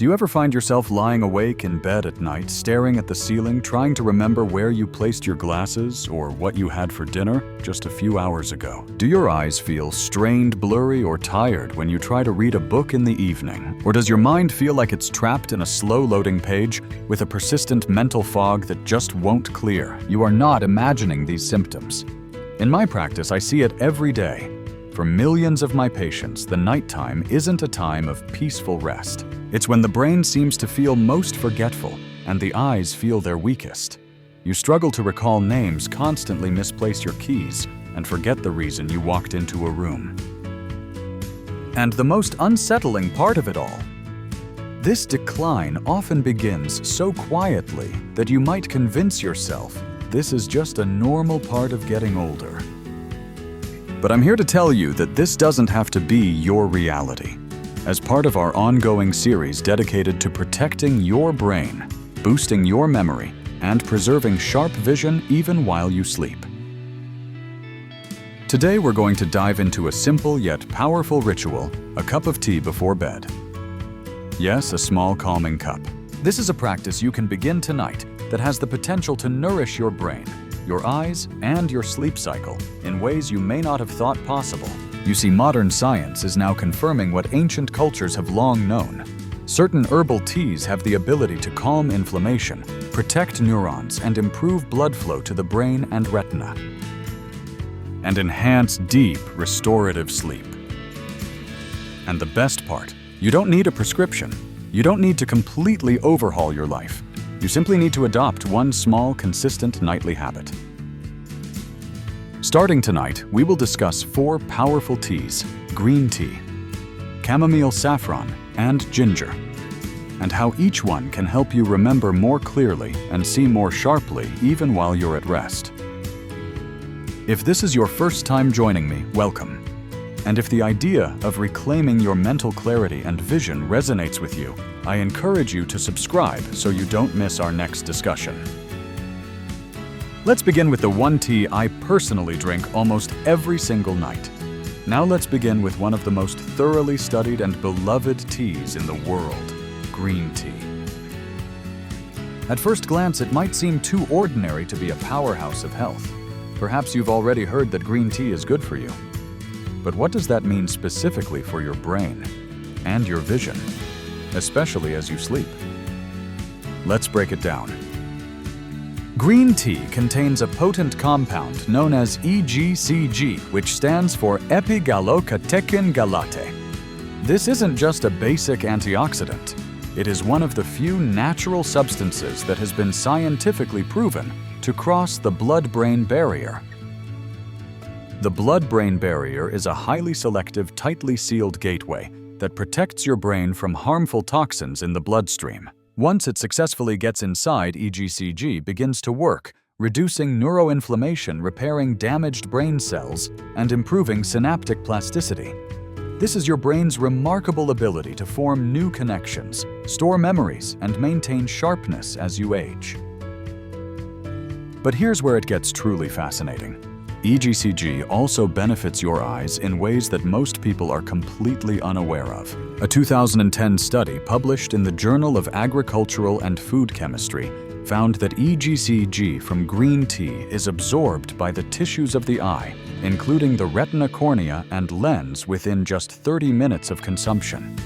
Do you ever find yourself lying awake in bed at night, staring at the ceiling, trying to remember where you placed your glasses or what you had for dinner just a few hours ago? Do your eyes feel strained, blurry, or tired when you try to read a book in the evening? Or does your mind feel like it's trapped in a slow-loading page with a persistent mental fog that just won't clear? You are not imagining these symptoms. In my practice, I see it every day. For millions of my patients, the nighttime isn't a time of peaceful rest. It's when the brain seems to feel most forgetful and the eyes feel their weakest. You struggle to recall names, constantly misplace your keys, and forget the reason you walked into a room. And the most unsettling part of it all, this decline often begins so quietly that you might convince yourself this is just a normal part of getting older. But I'm here to tell you that this doesn't have to be your reality. As part of our ongoing series dedicated to protecting your brain, boosting your memory, and preserving sharp vision even while you sleep. Today we're going to dive into a simple yet powerful ritual, a cup of tea before bed. Yes, a small calming cup. This is a practice you can begin tonight that has the potential to nourish your brain, your eyes, and your sleep cycle in ways you may not have thought possible. You see, modern science is now confirming what ancient cultures have long known. Certain herbal teas have the ability to calm inflammation, protect neurons, and improve blood flow to the brain and retina, and enhance deep, restorative sleep. And the best part, you don't need a prescription. You don't need to completely overhaul your life. You simply need to adopt one small, consistent nightly habit. Starting tonight, we will discuss 4 powerful teas: green tea, chamomile, saffron, and ginger, and how each one can help you remember more clearly and see more sharply even while you're at rest. If this is your first time joining me, welcome. And if the idea of reclaiming your mental clarity and vision resonates with you, I encourage you to subscribe so you don't miss our next discussion. Let's begin with the one tea I personally drink almost every single night. Now let's begin with one of the most thoroughly studied and beloved teas in the world, green tea. At first glance, it might seem too ordinary to be a powerhouse of health. Perhaps you've already heard that green tea is good for you. But what does that mean specifically for your brain and your vision, especially as you sleep? Let's break it down. Green tea contains a potent compound known as EGCG, which stands for epigallocatechin gallate. This isn't just a basic antioxidant. It is one of the few natural substances that has been scientifically proven to cross the blood-brain barrier. The blood-brain barrier is a highly selective, tightly sealed gateway that protects your brain from harmful toxins in the bloodstream. Once it successfully gets inside, EGCG begins to work, reducing neuroinflammation, repairing damaged brain cells, and improving synaptic plasticity. This is your brain's remarkable ability to form new connections, store memories, and maintain sharpness as you age. But here's where it gets truly fascinating. EGCG also benefits your eyes in ways that most people are completely unaware of. A 2010 study published in the Journal of Agricultural and Food Chemistry found that EGCG from green tea is absorbed by the tissues of the eye, including the retina, cornea, and lens, within just 30 minutes of consumption.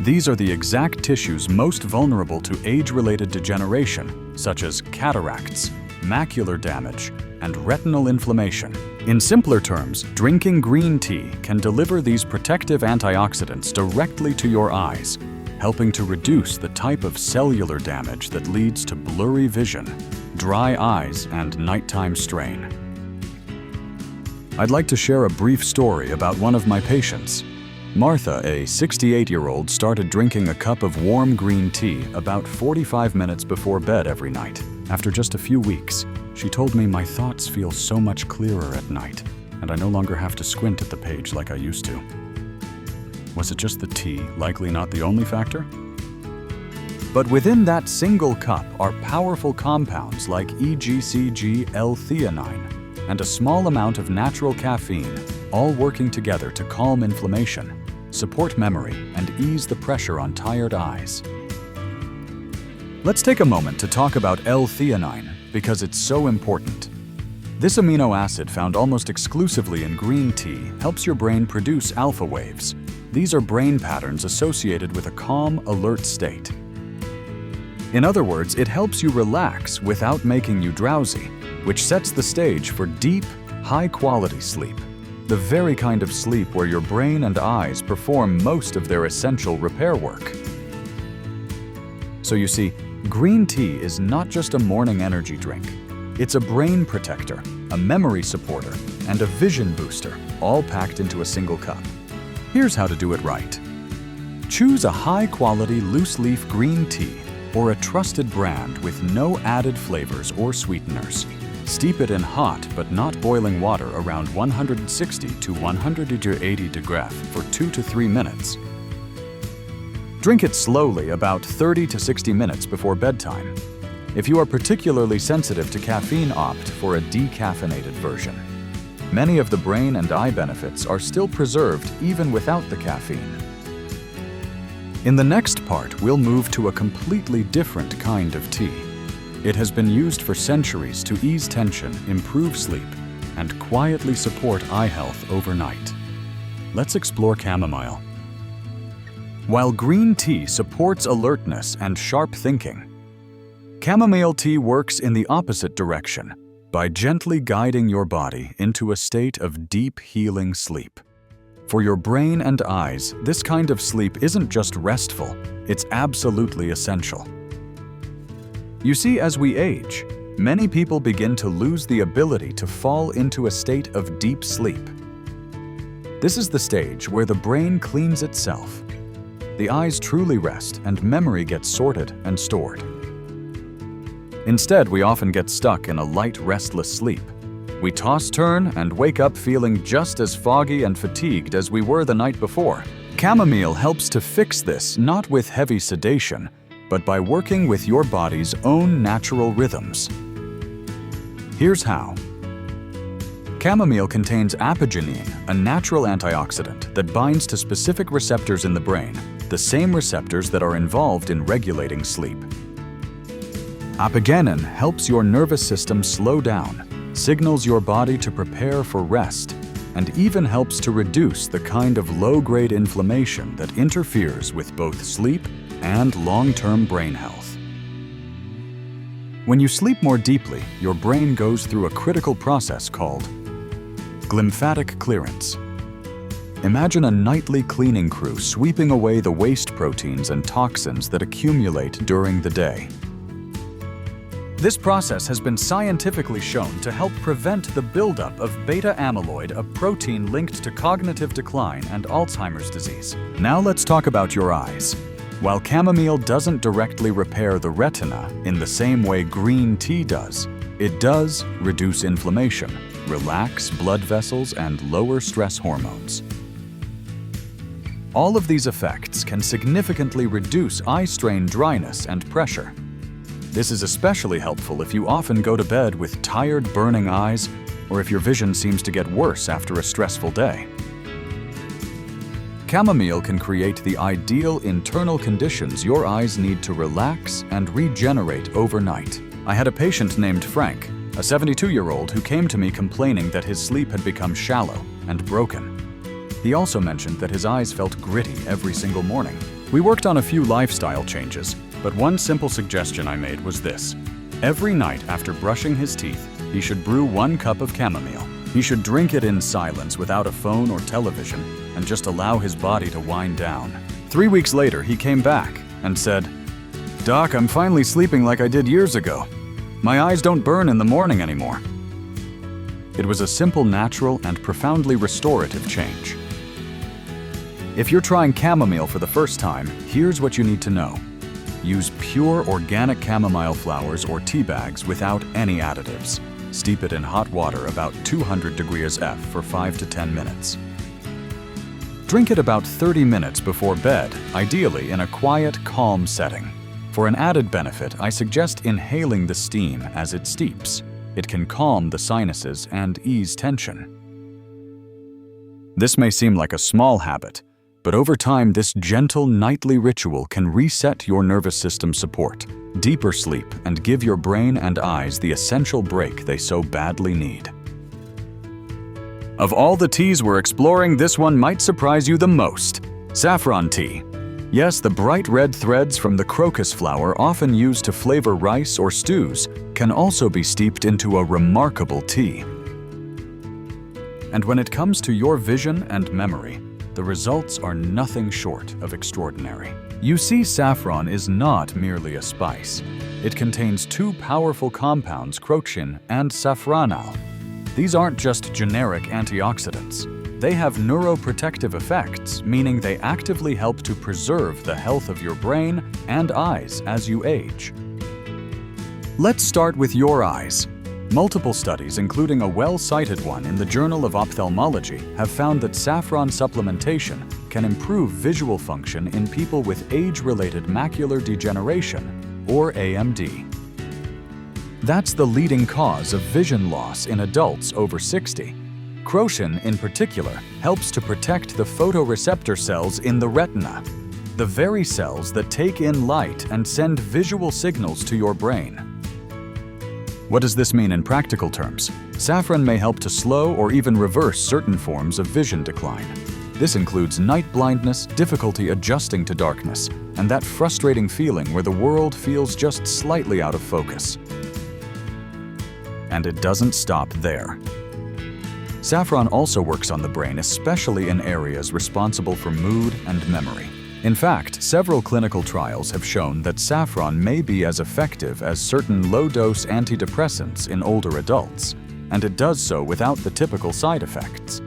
These are the exact tissues most vulnerable to age-related degeneration, such as cataracts, macular damage, and retinal inflammation. In simpler terms, drinking green tea can deliver these protective antioxidants directly to your eyes, helping to reduce the type of cellular damage that leads to blurry vision, dry eyes, and nighttime strain. I'd like to share a brief story about one of my patients. Martha, a 68-year-old, started drinking a cup of warm green tea about 45 minutes before bed every night. After just a few weeks, she told me, "My thoughts feel so much clearer at night, and I no longer have to squint at the page like I used to." Was it just the tea? Likely not the only factor. But within that single cup are powerful compounds like EGCG L-theanine and a small amount of natural caffeine, all working together to calm inflammation, support memory, and ease the pressure on tired eyes. Let's take a moment to talk about L-theanine because it's so important. This amino acid, found almost exclusively in green tea, helps your brain produce alpha waves. These are brain patterns associated with a calm, alert state. In other words, it helps you relax without making you drowsy, which sets the stage for deep, high-quality sleep. The very kind of sleep where your brain and eyes perform most of their essential repair work. So you see, green tea is not just a morning energy drink. It's a brain protector, a memory supporter, and a vision booster, all packed into a single cup. Here's how to do it right. Choose a high-quality loose-leaf green tea or a trusted brand with no added flavors or sweeteners. Steep it in hot but not boiling water around 160 to 180 degrees for 2 to 3 minutes. Drink it slowly about 30 to 60 minutes before bedtime. If you are particularly sensitive to caffeine, opt for a decaffeinated version. Many of the brain and eye benefits are still preserved even without the caffeine. In the next part, we'll move to a completely different kind of tea. It has been used for centuries to ease tension, improve sleep, and quietly support eye health overnight. Let's explore chamomile. While green tea supports alertness and sharp thinking, chamomile tea works in the opposite direction by gently guiding your body into a state of deep healing sleep. For your brain and eyes, this kind of sleep isn't just restful, it's absolutely essential. You see, as we age, many people begin to lose the ability to fall into a state of deep sleep. This is the stage where the brain cleans itself. The eyes truly rest and memory gets sorted and stored. Instead, we often get stuck in a light, restless sleep. We toss-turn and wake up feeling just as foggy and fatigued as we were the night before. Chamomile helps to fix this, not with heavy sedation, but by working with your body's own natural rhythms. Here's how. Chamomile contains apigenin, a natural antioxidant that binds to specific receptors in the brain, the same receptors that are involved in regulating sleep. Apigenin helps your nervous system slow down, signals your body to prepare for rest, and even helps to reduce the kind of low-grade inflammation that interferes with both sleep and long-term brain health. When you sleep more deeply, your brain goes through a critical process called glymphatic clearance. Imagine a nightly cleaning crew sweeping away the waste proteins and toxins that accumulate during the day. This process has been scientifically shown to help prevent the buildup of beta amyloid, a protein linked to cognitive decline and Alzheimer's disease. Now let's talk about your eyes. While chamomile doesn't directly repair the retina in the same way green tea does, it does reduce inflammation, relax blood vessels, and lower stress hormones. All of these effects can significantly reduce eye strain, dryness, and pressure. This is especially helpful if you often go to bed with tired, burning eyes, or if your vision seems to get worse after a stressful day. Chamomile can create the ideal internal conditions your eyes need to relax and regenerate overnight. I had a patient named Frank, a 72-year-old who came to me complaining that his sleep had become shallow and broken. He also mentioned that his eyes felt gritty every single morning. We worked on a few lifestyle changes, but one simple suggestion I made was this. Every night after brushing his teeth, he should brew 1 cup of chamomile. He should drink it in silence without a phone or television and just allow his body to wind down. 3 weeks later, he came back and said, "Doc, I'm finally sleeping like I did years ago. My eyes don't burn in the morning anymore." It was a simple, natural, and profoundly restorative change. If you're trying chamomile for the first time, here's what you need to know. Use pure organic chamomile flowers or tea bags without any additives. Steep it in hot water about 200 degrees F for 5 to 10 minutes. Drink it about 30 minutes before bed, ideally in a quiet, calm setting. For an added benefit, I suggest inhaling the steam as it steeps. It can calm the sinuses and ease tension. This may seem like a small habit, But over time, this gentle nightly ritual can reset your nervous system support, deeper sleep, and give your brain and eyes the essential break they so badly need. Of all the teas we're exploring, this one might surprise you the most: saffron tea. Yes, the bright red threads from the crocus flower, often used to flavor rice or stews, can also be steeped into a remarkable tea. And when it comes to your vision and memory, the results are nothing short of extraordinary. You see, saffron is not merely a spice. It contains two powerful compounds, crocin and safranal. These aren't just generic antioxidants. They have neuroprotective effects, meaning they actively help to preserve the health of your brain and eyes as you age. Let's start with your eyes. Multiple studies, including a well-cited one in the Journal of Ophthalmology, have found that saffron supplementation can improve visual function in people with age-related macular degeneration, or AMD. That's the leading cause of vision loss in adults over 60. Crocin, in particular, helps to protect the photoreceptor cells in the retina, the very cells that take in light and send visual signals to your brain. What does this mean in practical terms? Saffron may help to slow or even reverse certain forms of vision decline. This includes night blindness, difficulty adjusting to darkness, and that frustrating feeling where the world feels just slightly out of focus. And it doesn't stop there. Saffron also works on the brain, especially in areas responsible for mood and memory. In fact, several clinical trials have shown that saffron may be as effective as certain low-dose antidepressants in older adults, and it does so without the typical side effects.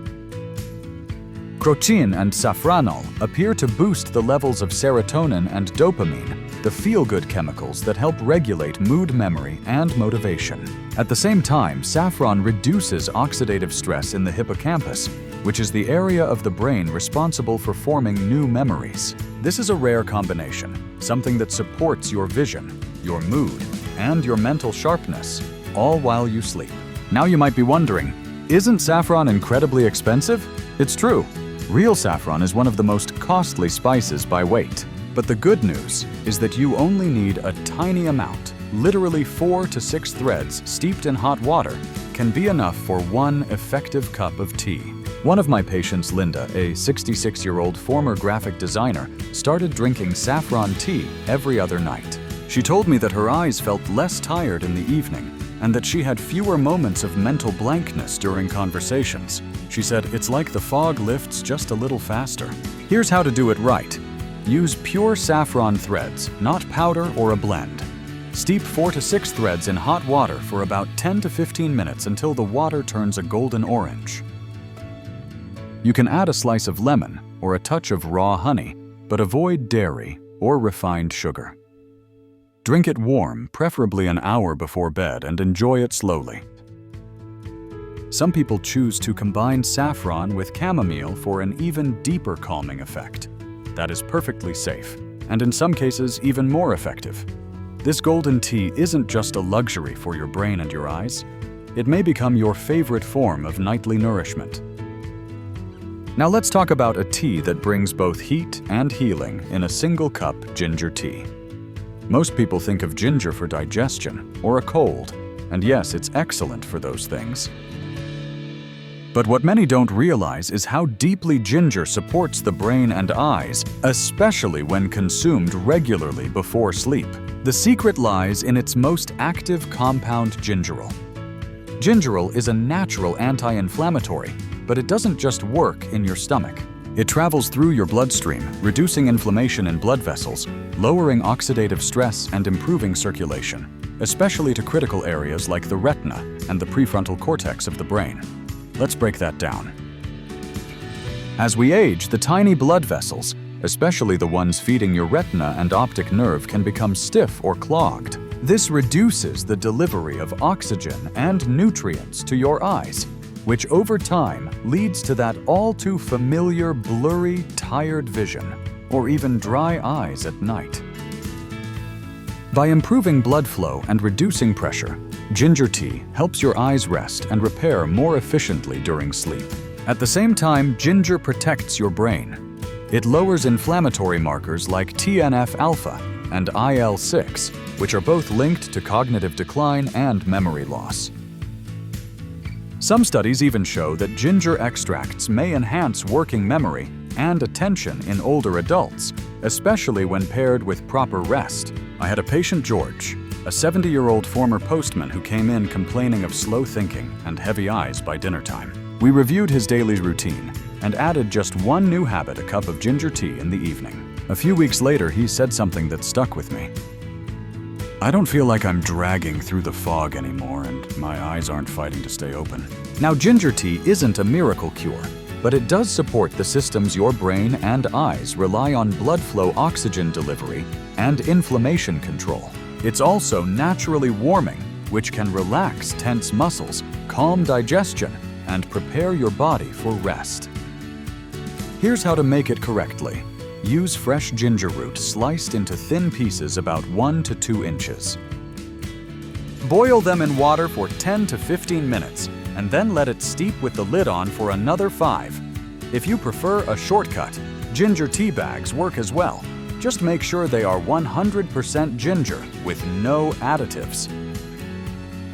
Crocin and safranal appear to boost the levels of serotonin and dopamine, the feel-good chemicals that help regulate mood, memory, and motivation. At the same time, saffron reduces oxidative stress in the hippocampus, which is the area of the brain responsible for forming new memories. This is a rare combination, something that supports your vision, your mood, and your mental sharpness, all while you sleep. Now you might be wondering, isn't saffron incredibly expensive? It's true. Real saffron is one of the most costly spices by weight. But the good news is that you only need a tiny amount, literally 4 to 6 threads steeped in hot water, can be enough for one effective cup of tea. One of my patients, Linda, a 66-year-old former graphic designer, started drinking saffron tea every other night. She told me that her eyes felt less tired in the evening and that she had fewer moments of mental blankness during conversations. She said, "It's like the fog lifts just a little faster." Here's how to do it right. Use pure saffron threads, not powder or a blend. Steep 4 to 6 threads in hot water for about 10 to 15 minutes until the water turns a golden orange. You can add a slice of lemon or a touch of raw honey, but avoid dairy or refined sugar. Drink it warm, preferably an hour before bed, and enjoy it slowly. Some people choose to combine saffron with chamomile for an even deeper calming effect. That is perfectly safe, and in some cases even more effective. This golden tea isn't just a luxury for your brain and your eyes. It may become your favorite form of nightly nourishment. Now let's talk about a tea that brings both heat and healing in a single cup: ginger tea. Most people think of ginger for digestion or a cold, and yes, it's excellent for those things. But what many don't realize is how deeply ginger supports the brain and eyes, especially when consumed regularly before sleep. The secret lies in its most active compound, gingerol. Gingerol is a natural anti-inflammatory, but it doesn't just work in your stomach. It travels through your bloodstream, reducing inflammation in blood vessels, lowering oxidative stress, and improving circulation, especially to critical areas like the retina and the prefrontal cortex of the brain. Let's break that down. As we age, the tiny blood vessels, especially the ones feeding your retina and optic nerve, can become stiff or clogged. This reduces the delivery of oxygen and nutrients to your eyes, which over time leads to that all-too-familiar blurry, tired vision, or even dry eyes at night. By improving blood flow and reducing pressure, ginger tea helps your eyes rest and repair more efficiently during sleep. At the same time, ginger protects your brain. It lowers inflammatory markers like TNF-alpha and IL-6, which are both linked to cognitive decline and memory loss. Some studies even show that ginger extracts may enhance working memory and attention in older adults, especially when paired with proper rest. I had a patient, George, a 70-year-old former postman who came in complaining of slow thinking and heavy eyes by dinner time. We reviewed his daily routine and added just one new habit, a cup of ginger tea in the evening. A few weeks later, he said something that stuck with me. I don't feel like I'm dragging through the fog anymore, and my eyes aren't fighting to stay open. Now, ginger tea isn't a miracle cure, but it does support the systems your brain and eyes rely on: blood flow, oxygen delivery, and inflammation control. It's also naturally warming, which can relax tense muscles, calm digestion, and prepare your body for rest. Here's how to make it correctly. Use fresh ginger root sliced into thin pieces about 1 to 2 inches. Boil them in water for 10 to 15 minutes, and then let it steep with the lid on for another 5. If you prefer a shortcut, ginger tea bags work as well. Just make sure they are 100% ginger with no additives.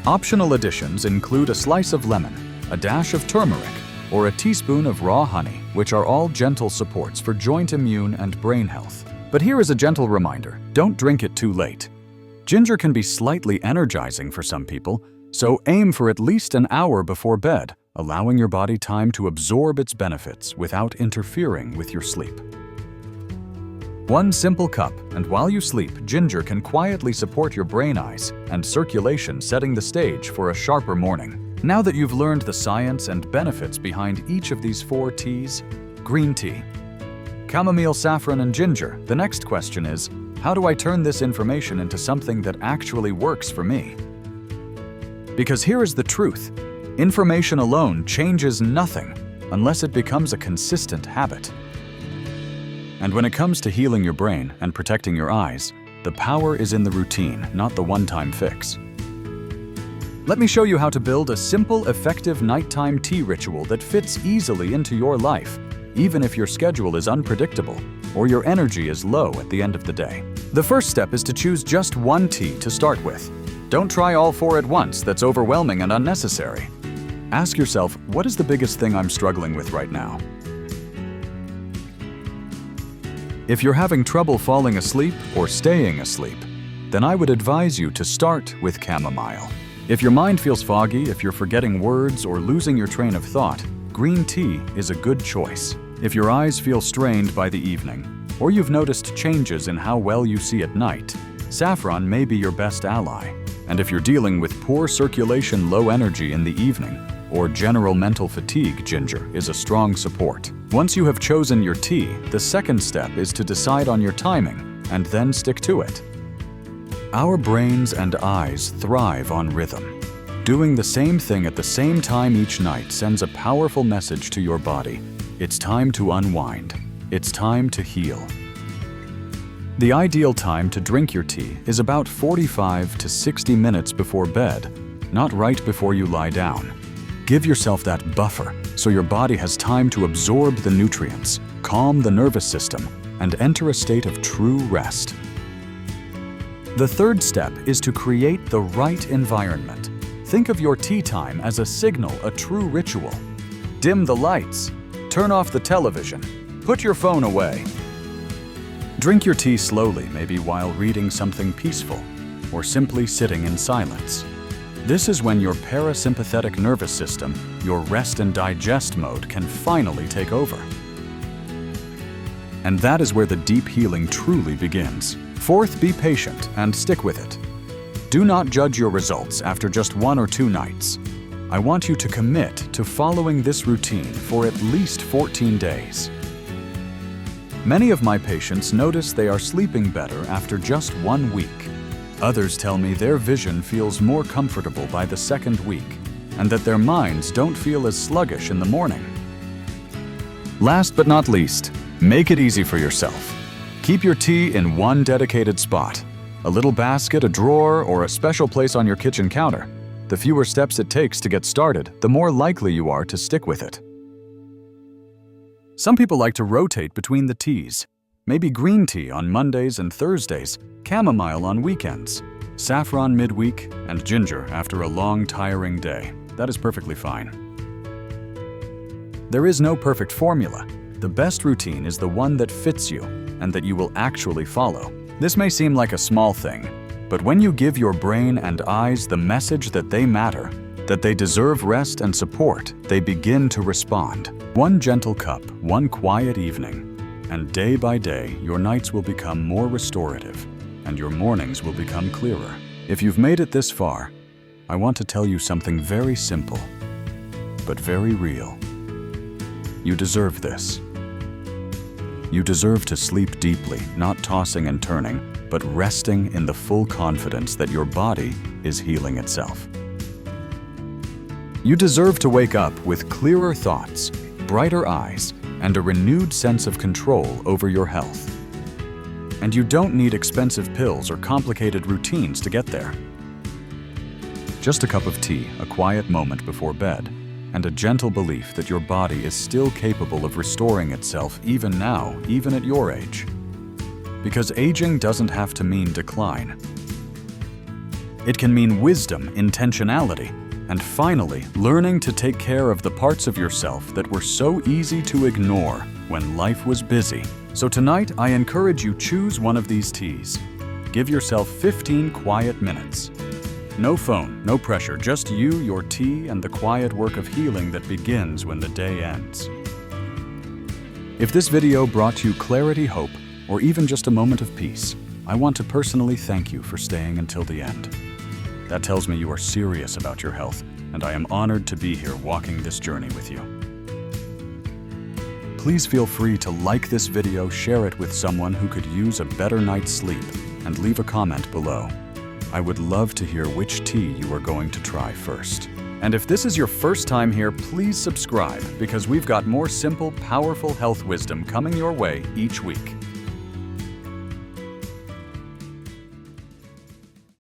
Optional additions include a slice of lemon, a dash of turmeric, or a teaspoon of raw honey, which are all gentle supports for joint immune and brain health. But here is a gentle reminder: don't drink it too late. Ginger can be slightly energizing for some people, so aim for at least an hour before bed, allowing your body time to absorb its benefits without interfering with your sleep. One simple cup, and while you sleep, ginger can quietly support your brain eyes and circulation, setting the stage for a sharper morning. Now that you've learned the science and benefits behind each of these 4 teas, green tea, chamomile, saffron, and ginger, the next question is, how do I turn this information into something that actually works for me? Because here is the truth: information alone changes nothing unless it becomes a consistent habit. And when it comes to healing your brain and protecting your eyes, the power is in the routine, not the one-time fix. Let me show you how to build a simple, effective nighttime tea ritual that fits easily into your life, even if your schedule is unpredictable or your energy is low at the end of the day. The first step is to choose just one tea to start with. Don't try all 4 at once, that's overwhelming and unnecessary. Ask yourself, what is the biggest thing I'm struggling with right now? If you're having trouble falling asleep or staying asleep, then I would advise you to start with chamomile. If your mind feels foggy, if you're forgetting words or losing your train of thought, green tea is a good choice. If your eyes feel strained by the evening, or you've noticed changes in how well you see at night, saffron may be your best ally. And if you're dealing with poor circulation, low energy in the evening, or general mental fatigue, ginger is a strong support. Once you have chosen your tea, the second step is to decide on your timing and then stick to it. Our brains and eyes thrive on rhythm. Doing the same thing at the same time each night sends a powerful message to your body. It's time to unwind. It's time to heal. The ideal time to drink your tea is about 45 to 60 minutes before bed, not right before you lie down. Give yourself that buffer so your body has time to absorb the nutrients, calm the nervous system, and enter a state of true rest. The third step is to create the right environment. Think of your tea time as a signal, a true ritual. Dim the lights, turn off the television, put your phone away. Drink your tea slowly, maybe while reading something peaceful, or simply sitting in silence. This is when your parasympathetic nervous system, your rest and digest mode, can finally take over. And that is where the deep healing truly begins. Fourth, be patient and stick with it. Do not judge your results after just 1 or 2 nights. I want you to commit to following this routine for at least 14 days. Many of my patients notice they are sleeping better after just 1 week. Others tell me their vision feels more comfortable by the 2nd week, and that their minds don't feel as sluggish in the morning. Last but not least, make it easy for yourself. Keep your tea in one dedicated spot, a little basket, a drawer, or a special place on your kitchen counter. The fewer steps it takes to get started, the more likely you are to stick with it. Some people like to rotate between the teas. Maybe green tea on Mondays and Thursdays, chamomile on weekends, saffron midweek, and ginger after a long, tiring day. That is perfectly fine. There is no perfect formula. The best routine is the one that fits you and that you will actually follow. This may seem like a small thing, but when you give your brain and eyes the message that they matter, that they deserve rest and support, they begin to respond. One gentle cup, one quiet evening, and day by day, your nights will become more restorative, and your mornings will become clearer. If you've made it this far, I want to tell you something very simple, but very real. You deserve this. You deserve to sleep deeply, not tossing and turning, but resting in the full confidence that your body is healing itself. You deserve to wake up with clearer thoughts, brighter eyes, and a renewed sense of control over your health. And you don't need expensive pills or complicated routines to get there. Just a cup of tea, a quiet moment before bed, and a gentle belief that your body is still capable of restoring itself even now, even at your age. Because aging doesn't have to mean decline. It can mean wisdom, intentionality, and finally, learning to take care of the parts of yourself that were so easy to ignore when life was busy. So tonight, I encourage you choose one of these teas. Give yourself 15 quiet minutes. No phone, no pressure, just you, your tea, and the quiet work of healing that begins when the day ends. If this video brought you clarity, hope, or even just a moment of peace, I want to personally thank you for staying until the end. That tells me you are serious about your health, and I am honored to be here walking this journey with you. Please feel free to like this video, share it with someone who could use a better night's sleep, and leave a comment below. I would love to hear which tea you are going to try first. And if this is your first time here, please subscribe because we've got more simple, powerful health wisdom coming your way each week.